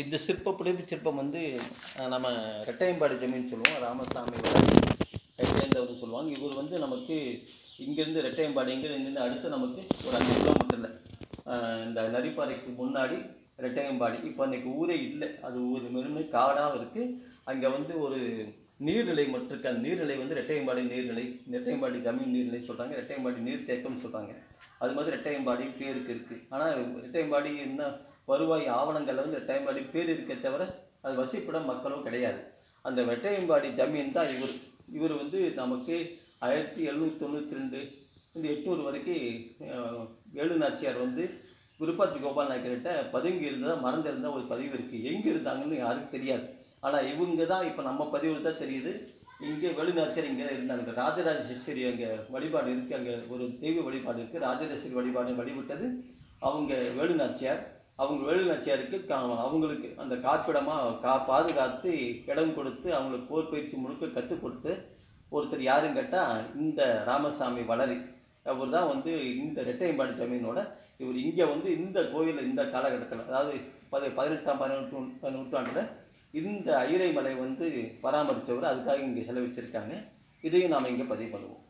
இந்த புடைப்பு சிற்பம் வந்து நம்ம ரெட்டையம்பாடி ஜமீன் சொல்லுவோம். ராமசாமி கையிலேந்தவர்னு சொல்லுவாங்க. இவர் வந்து நமக்கு இங்கேருந்து ரெட்டையம்பாடிங்கிறது அடுத்து நமக்கு ஒரு 5 கிலோமீட்டரில் இந்த நரிப்பாறைக்கு முன்னாடி ரெட்டையம்பாடி. இப்போ அன்றைக்கி ஊரே இல்லை, அது ஊர் வெறும் காடாக இருக்குது. அங்கே வந்து ஒரு நீர்நிலை மட்டும் இருக்குது. அந்த நீர்நிலை வந்து ரெட்டையம்பாடி நீர்நிலை, ரெட்டையம்பாடி ஜமீன் நீர்நிலை சொல்கிறாங்க, ரெட்டையம்பாடி நீர்த்தேக்கம்னு சொல்கிறாங்க. அது மாதிரி ரெட்டையம்பாடி பேருக்கு இருக்குது. ஆனால் ரெட்டையம்பாடி என்ன வருவாய் ஆவணங்களில் வந்து ரெட்டையம்பாடி பேர் இருக்கே தவிர அது வசிப்பிடம் மக்களும் கிடையாது. அந்த ரெட்டையம்பாடி ஜமீன் தான் இவர் வந்து நமக்கு 1792 இந்த 800 வரைக்கும் வேலு நாச்சியார் வந்து விருப்பாச்சி கோபால் நாயக்கர்கிட்ட பதுங்கி இருந்ததாக மறந்திருந்த ஒரு பதிவு இருக்குது. எங்கே இருந்தாங்கன்னு யாருக்கும் தெரியாது. ஆனால் இவங்க தான் இப்போ நம்ம பதிவில் தான் தெரியுது. இங்கே வேலுநாச்சியார் இங்கே இருந்தாங்க. ராஜராஜேஸ்வரி அங்கே வழிபாடு இருக்குது, அங்கே ஒரு தெய்வ வழிபாடு இருக்குது. ராஜராஜேஸ்வரி வழிபாடு வழிபட்டது அவங்க வேலுநாச்சியார். அவங்க வேலுநாச்சியாருக்கு அவங்களுக்கு அந்த காப்பிடமாக பாதுகாத்து இடம் கொடுத்து அவங்களுக்கு போர் பயிற்சி முழுக்க கற்றுக் கொடுத்து ஒருத்தர் யாருன்னு கேட்டால் இந்த ராமசாமி வளரி. அவர் தான் வந்து இந்த ரெட்டையம்பாடி ஜமீனோட இவர் இங்கே வந்து இந்த கோயிலில் இந்த காலகட்டத்தில், அதாவது 18ஆம் 19ஆம் நூற்றாண்டில் இந்த ஐயரை மலை வந்து பராமரித்தவர். அதுக்காக இங்கே செலவிச்சிருக்காங்க. இதையும் நாம் இங்கே பதிவு பண்ணுவோம்.